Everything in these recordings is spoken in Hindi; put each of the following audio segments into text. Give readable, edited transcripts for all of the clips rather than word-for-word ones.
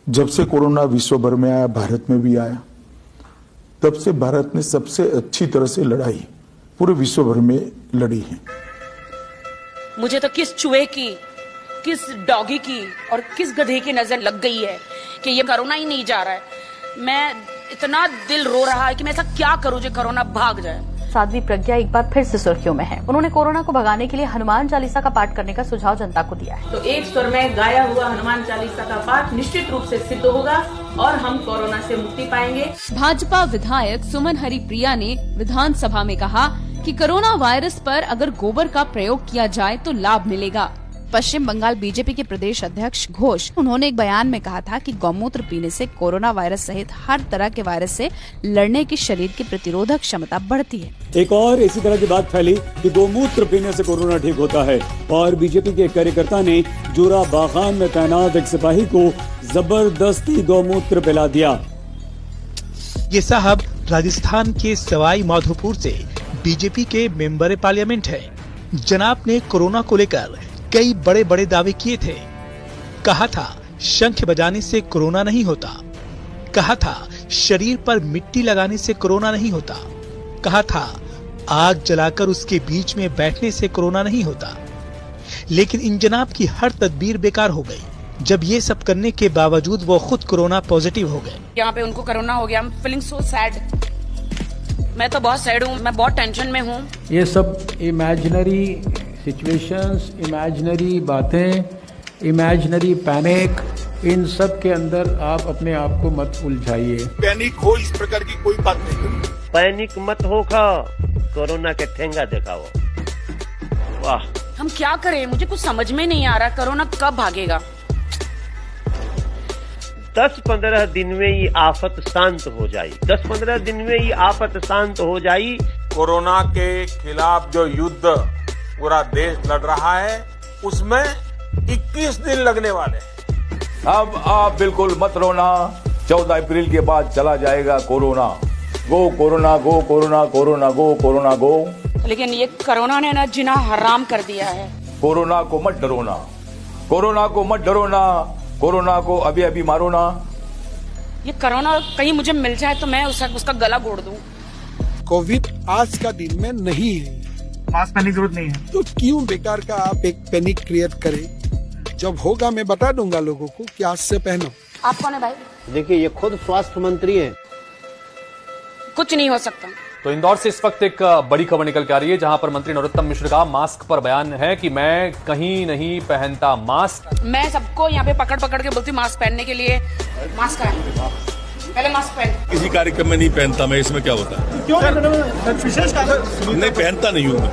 जब से कोरोना विश्व भर में आया, भारत में भी आया, तब से भारत ने सबसे अच्छी तरह से लड़ाई पूरे विश्व भर में लड़ी है। मुझे तो किस चूहे की, किस डॉगी की और किस गधे की नजर लग गई है कि ये कोरोना ही नहीं जा रहा है। मैं इतना दिल रो रहा है कि मैं ऐसा क्या करूं जो कोरोना भाग जाए। साध्वी प्रज्ञा एक बार फिर से सुर्खियों में है। उन्होंने कोरोना को भगाने के लिए हनुमान चालीसा का पाठ करने का सुझाव जनता को दिया है। तो एक स्वर में गाया हुआ हनुमान चालीसा का पाठ निश्चित रूप से सिद्ध होगा और हम कोरोना से मुक्ति पाएंगे। भाजपा विधायक सुमन हरिप्रिया ने विधानसभा में कहा कि कोरोना वायरस पर अगर गोबर का प्रयोग किया जाए तो लाभ मिलेगा। पश्चिम बंगाल बीजेपी के प्रदेश अध्यक्ष घोष, उन्होंने एक बयान में कहा था कि गौमूत्र पीने से कोरोना वायरस सहित हर तरह के वायरस से लड़ने की शरीर की प्रतिरोधक क्षमता बढ़ती है। एक और इसी तरह की बात फैली कि गौमूत्र पीने से कोरोना ठीक होता है और बीजेपी के कार्यकर्ता ने जोरा बागान में तैनात एक सिपाही को जबरदस्ती गौमूत्र पिला दिया। ये साहब राजस्थान के सवाई माधोपुर से बीजेपी के मेंबर पार्लियामेंट है। जनाब ने कोरोना को लेकर कई बड़े बड़े दावे किए थे। कहा था शंख बजाने से कोरोना नहीं होता, कहा था शरीर पर मिट्टी लगाने से कोरोना नहीं होता, कहा था आग जलाकर उसके बीच में बैठने से कोरोना नहीं होता। लेकिन इन जनाब की हर तदबीर बेकार हो गई जब ये सब करने के बावजूद वो खुद कोरोना पॉजिटिव हो गए। यहाँ पे उनको कोरोना हो गया। Feeling so sad. मैं तो बहुत सैड हूँ, मैं बहुत टेंशन में हूँ। ये सब इमेजिनरी सिचुएशंस, इमेजिनरी बातें, इमेजिनरी पैनिक, इन सब के अंदर आप अपने आप को मत उलझाइए। पैनिक हो, इस प्रकार की कोई बात नहीं। पैनिक मत हो, कोरोना के ठेंगा दिखाओ। वाह, हम क्या करें, मुझे कुछ समझ में नहीं आ रहा। कोरोना कब भागेगा? 10-15 दिन में ये आफत शांत हो जाए। 10-15 दिन में ये आफत शांत हो जाए। कोरोना के खिलाफ जो युद्ध पूरा देश लड़ रहा है, उसमें 21 दिन लगने वाले हैं। अब आप बिल्कुल मत रोना, 14 अप्रैल के बाद चला जाएगा कोरोना। गो कोरोना, गो कोरोना, कोरोना गो, कोरोना गो। लेकिन ये कोरोना ने ना जीना हराम कर दिया है। कोरोना को मत डरोना, कोरोना को मत डरोना, कोरोना को अभी अभी मारो ना। ये कोरोना कहीं मुझे मिल जाए तो मैं उसका गला घोड़ दूं। कोविड आज का दिन में नहीं है, मास्क पहनने की जरूरत नहीं है, तो क्यों बेकार का आप एक पैनिक क्रिएट करें। जब होगा मैं बता दूंगा लोगों को कि आज से पहनो। आप कौन है भाई? देखिए, ये खुद स्वास्थ्य मंत्री हैं। कुछ नहीं हो सकता। तो इंदौर से इस वक्त एक बड़ी खबर निकल के आ रही है, जहां पर मंत्री नरोत्तम मिश्र का मास्क पर बयान है कि मैं कहीं नहीं पहनता मास्क। मैं सबको यहाँ पे पकड़ पकड़ के बोलती मास्क पहनने के लिए। मास्क है, पहले मास्क पहन। किसी कार्यक्रम में नहीं पहनता मैं, इसमें क्या होता है? क्यों विशेष नहीं पहनता नहीं हूँ मैं।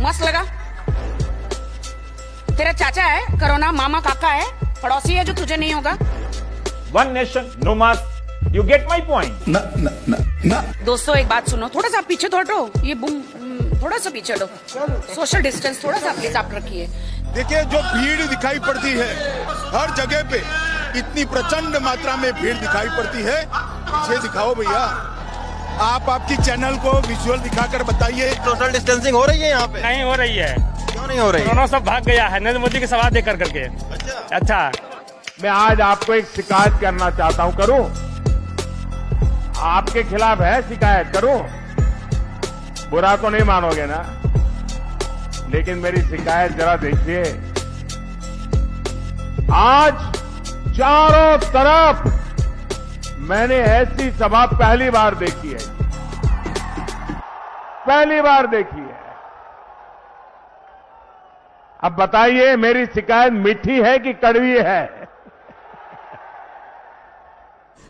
मास्क लगा। तेरा चाचा है कोरोना, मामा काका है, पड़ोसी है जो तुझे नहीं होगा। One nation no mask, you get my point. ना ना ना ना। दोस्तों एक बात सुनो, थोड़ा सा पीछे हटो, ये बुम थोड़ा सा पीछे हटो। सोशल डिस्टेंस थोड़ा सा प्लीज आप रखिए। देखिए, जो भीड़ दिखाई पड़ती है हर जगह पे, इतनी प्रचंड मात्रा में भीड़ दिखाई पड़ती है, पीछे दिखाओ भैया। आप आपकी चैनल को विजुअल दिखाकर बताइए। सोशल डिस्टेंसिंग हो रही है यहाँ पे? नहीं हो रही है। क्यों नहीं हो रही? कोरोना सब भाग गया है नरेंद्र मोदी के सवाल देकर करके। अच्छा, मैं आज आपको एक शिकायत करना चाहता हूँ। करूँ? आपके खिलाफ है शिकायत, करूँ? बुरा तो नहीं मानोगे ना? लेकिन मेरी शिकायत जरा देखिए। आज चारों तरफ मैंने ऐसी सभा पहली बार देखी है, पहली बार देखी है। अब बताइए, मेरी शिकायत मीठी है कि कड़वी है?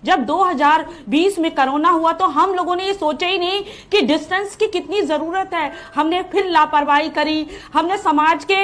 जब 2020 में कोरोना हुआ तो हम लोगों ने ये सोचा ही नहीं कि डिस्टेंस की कितनी जरूरत है। हमने फिर लापरवाही करी, हमने समाज के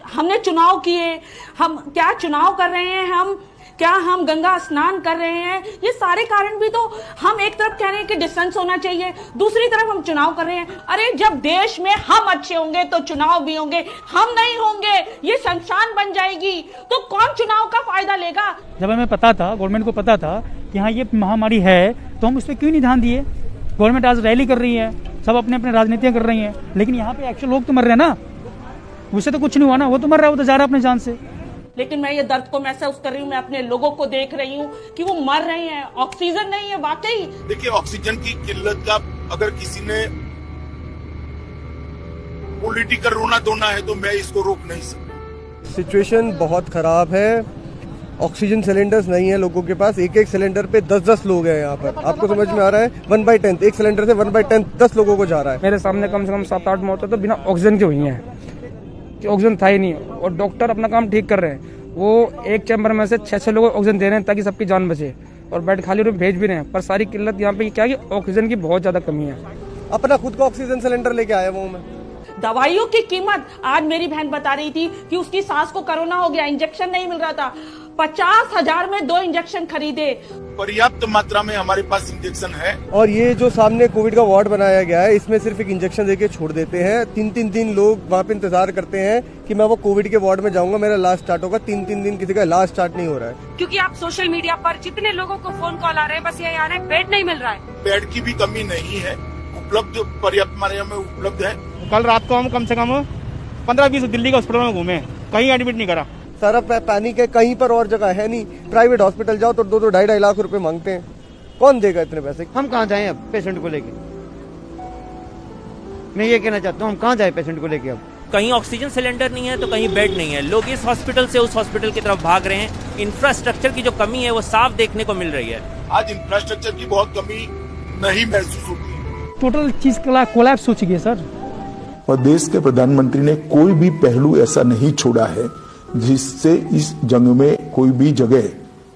हमने चुनाव किए। हम क्या चुनाव कर रहे हैं, हम क्या हम गंगा स्नान कर रहे हैं, ये सारे कारण भी तो हम एक तरफ कह रहे हैं कि डिस्टेंस होना चाहिए, दूसरी तरफ हम चुनाव कर रहे हैं। अरे जब देश में हम अच्छे होंगे तो चुनाव भी होंगे, हम नहीं होंगे ये शमशान बन जाएगी, तो कौन चुनाव का फायदा लेगा। जब हमें पता था, गवर्नमेंट को पता था कि हाँ ये महामारी है, तो हम उस पर क्यों नहीं ध्यान दिए। गवर्नमेंट आज रैली कर रही है, सब अपने अपने राजनीतियां कर रही हैं, लेकिन यहाँ पे एक्चुअल लोग तो मर रहे हैं ना, उससे तो कुछ नहीं हुआ ना। वो तो मर रहा है, वो तो जा रहा है अपने जान से। लेकिन मैं ये दर्द को महसूस कर रही हूँ, मैं अपने लोगों को देख रही हूँ कि वो मर रहे हैं, ऑक्सीजन नहीं है। वाकई देखिए, ऑक्सीजन की किल्लत का अगर किसी ने पॉलिटिकल रोना धोना है तो मैं इसको रोक नहीं सकता। सिचुएशन बहुत खराब है, ऑक्सीजन सिलेंडर्स नहीं है लोगों के पास। एक सिलेंडर पे 10-10 लोग हैं यहाँ पर। आपको समझ में आ रहा है? 1/10 एक सिलेंडर से 1/10 10 लोगों को जा रहा है। मेरे सामने कम से कम 7-8 मौतें तो बिना ऑक्सीजन की हुई हैं, कि ऑक्सीजन था ही नहीं, और डॉक्टर अपना काम ठीक कर रहे हैं। वो एक चैम्बर में से 6-6 लोगों को ऑक्सीजन दे रहे हैं ताकि सबकी जान बचे, और बेड खाली रूम भेज भी रहे हैं। पर सारी किल्लत यहाँ पे क्या है कि ऑक्सीजन की बहुत ज्यादा कमी है। अपना खुद का ऑक्सीजन सिलेंडर लेके आया वो मैं। दवाइयों की कीमत, आज मेरी बहन बता रही थी कि उसकी सास को कोरोना हो गया, इंजेक्शन नहीं मिल रहा था, 50,000 में 2 इंजेक्शन खरीदे। पर्याप्त मात्रा में हमारे पास इंजेक्शन है। और ये जो सामने कोविड का वार्ड बनाया गया है, इसमें सिर्फ एक इंजेक्शन देके छोड़ देते हैं। 3-3 दिन लोग वहाँ पे इंतजार करते हैं कि मैं वो कोविड के वार्ड में जाऊंगा, मेरा इलाज स्टार्ट होगा। 3-3 दिन किसी का इलाज स्टार्ट नहीं हो रहा है। क्योंकि आप सोशल मीडिया पर जितने लोगों को फोन कॉल आ रहे हैं, बस ये आ रहा है बेड नहीं मिल रहा है। बेड की भी कमी नहीं है, उपलब्ध पर्याप्त मात्रा में उपलब्ध है। कल रात को हम कम से कम 15-20 दिल्ली के हॉस्पिटल में घूमे, कहीं एडमिट नहीं करा। सारा पैनिक है, कहीं पर और जगह है नहीं। प्राइवेट हॉस्पिटल जाओ तो 2-2-2.5 लाख रुपए मांगते हैं। कौन देगा इतने पैसे? हम कहाँ जाएं अब पेशेंट को लेके? मैं ये कहना चाहता हूँ, हम कहाँ जाएं पेशेंट को लेके अब? कहीं ऑक्सीजन सिलेंडर नहीं है तो कहीं बेड नहीं है। लोग इस हॉस्पिटल से उस हॉस्पिटल की तरफ भाग रहे हैं। इंफ्रास्ट्रक्चर की जो कमी है वो साफ देखने को मिल रही है। आज इंफ्रास्ट्रक्चर की बहुत कमी नहीं महसूस होती है। टोटल चीज कोलैप्स हो चुकी है सर। और देश के प्रधानमंत्री ने कोई भी पहलू ऐसा नहीं छोड़ा है जिससे इस जंग में कोई भी जगह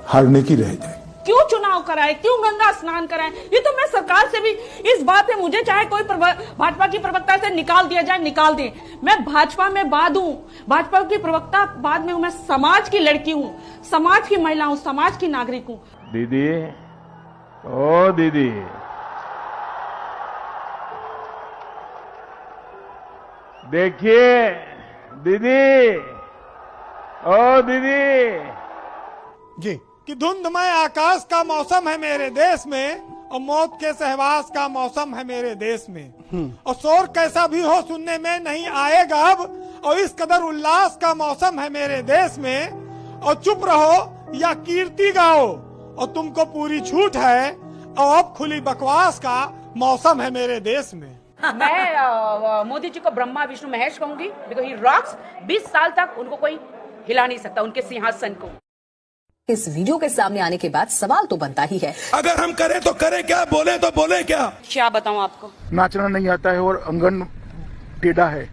हारने की रह जाए। क्यों चुनाव कराए, क्यों गंगा स्नान कराए? ये तो मैं सरकार से भी इस बात पे, मुझे चाहे कोई भाजपा की प्रवक्ता से निकाल दिया जाए, निकाल दे। मैं भाजपा में बाद हूँ, भाजपा की प्रवक्ता बाद में हूँ। मैं समाज की लड़की हूँ, समाज की महिला हूँ, समाज की नागरिक हूँ। दीदी, ओ दीदी, देखिए दीदी, ओ दीदी जी, कि धुंधमय आकाश का मौसम है मेरे देश में, और मौत के सहवास का मौसम है मेरे देश में। और शोर कैसा भी हो सुनने में नहीं आएगा अब, और इस कदर उल्लास का मौसम है मेरे देश में। और चुप रहो या कीर्ति गाओ, और तुमको पूरी छूट है, और अब खुली बकवास का मौसम है मेरे देश में। मैं मोदी जी को ब्रह्मा विष्णु महेश कहूंगी, बिकॉज़ ही रॉक्स। 20 साल तक उनको कोई हिला नहीं सकता, उनके सिंहासन को। इस वीडियो के सामने आने के बाद सवाल तो बनता ही है, अगर हम करें तो करें क्या, बोले तो बोले क्या? क्या बताऊं आपको? नाचना नहीं आता है और अंगन टेढ़ा है।